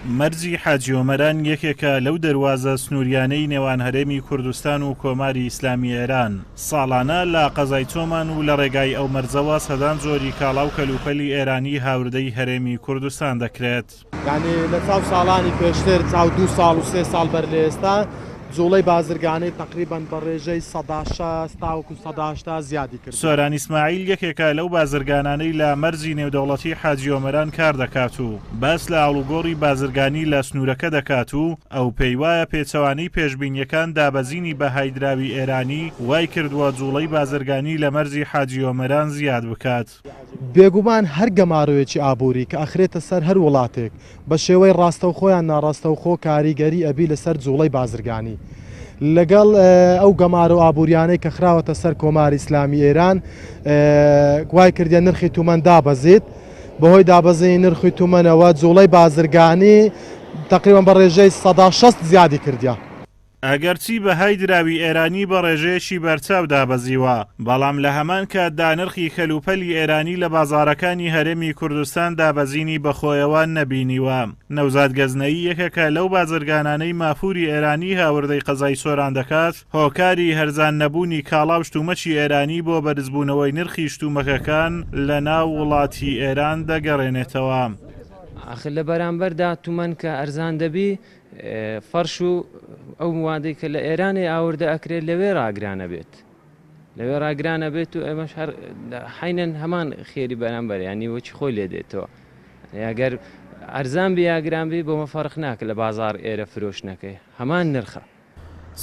مەرجی حاجی ئۆمەران یەکێکە لەو دەواازە سنووریانەی نێوان هەرێمی کوردستان و کۆماری ئیسلامی ئێران. ساڵانە لە قەزای چۆمان و لە ڕێگای ئەو مەرجەوە سەدان زۆری کاڵاو کەلوپەلی ئێرانی هاوردەی هەرێمی کوردستان دەکرێت. یعنی لە چاو ساڵانی پێشتر چاو 2 ساڵ و 3 ساڵ بەر لە ئێستا جوڵەی بازرگانەی تقریبان بە ڕێژەی 160 تاوەکو 180 زیادی کرد. سۆران ئیسماعیل یەکێکە لەو بازرگانانەی لە مەرجی نێودەوڵەتی حاجی ئۆمەران کار دەکات و باس لە ئاڵوگۆڕی بازرگانی لە سنوورەکە دەکات و ئەو پێی وایە پێچەوانەی پێشبینیەکان دابەزینی بەهایدراوی ئێرانی وای کردووە جوڵەی بازرگانی لە مەرجی حاجی ئۆمەران زیاد بکات. بێگومان هەر گەماڕەوێکی ئابووری کە ئەخرێتە سەر هەر وڵاتێک بە شێوەی ڕاستەوخۆیان ناڕاستەوخۆ کاریگەری ئەبی لەسەر جوڵەی بازرگانی لەگەڵ ئەو گەمارە و ئابوووریانەی کە خراوەتە سەر کۆماری ئیسلامی ئێران گوای کردیان نرخی تومەن دابەزێت بەهۆی دابەزەی نرخی تومەنەوە جوڵەی بازرگانی تقریبان بە ڕێژەی 160 زیادی کردیا. ئەگەرچی بەهای دراوی ئێرانی بە ڕێژەیەکی بەرچاو دابەزیوە بەڵام لە هەمان کاتدا نرخی کەلوپەلی ئێرانی لە بازاڕەکانی هەرێمی کوردستان دابەزینی بەخۆیەوە نەبینیوە. نەوزاد گەزنەیی یەکێکە لەو بازرگانانەی مافوری ئێرانی هاوردەی قەزای سۆران دەکات هۆکاری هەرزان نەبوونی کاڵاو شتومەچی ئێرانی بۆ بەرزبوونەوەی نرخی شتومەکەکان لە ناو وڵاتی ئێران دەگەڕێنێتەوە. ئاخر لە بەرامبەردا تومەن کە ئەرزان دەبی فەرش و ئەو موادەی کە لە ئێرانی ئاوردە ئەکرێت لەوێ ڕاگرانە بێت لەوێ ڕاگرانە بێت و ئێمەش حینەن هەمان خێری بەرامبەر ینی وەچی خۆی لێ دێتەوە. ئەگەر ئەرزان بی یاگران بی بۆمە فەرق ناکە لە بازار ئێرە فرۆشتنەکەی هەمان نرخە.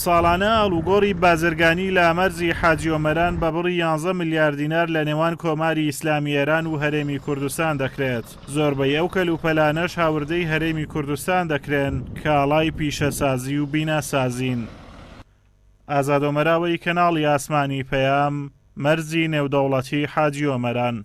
ساڵانە ئاڵوگۆڕی بازرگانی لە مەرجی حاجی ئۆمەران بە بڕی 11 میلیارد دینار لە نێوان کۆماری ئیسلامی ئێران و هەرێمی کوردستان دەکرێت. زۆربەی ئەو کەلوپەلانەش هاوردەی هەرێمی کوردستان دەکرێن کاڵای پیشەسازی و بیناسازین. ئازاد ئۆمەراوەی کەناڵی ئاسمانی پەیام مەرجی نێودەوڵەتی حاجی ئۆمەران.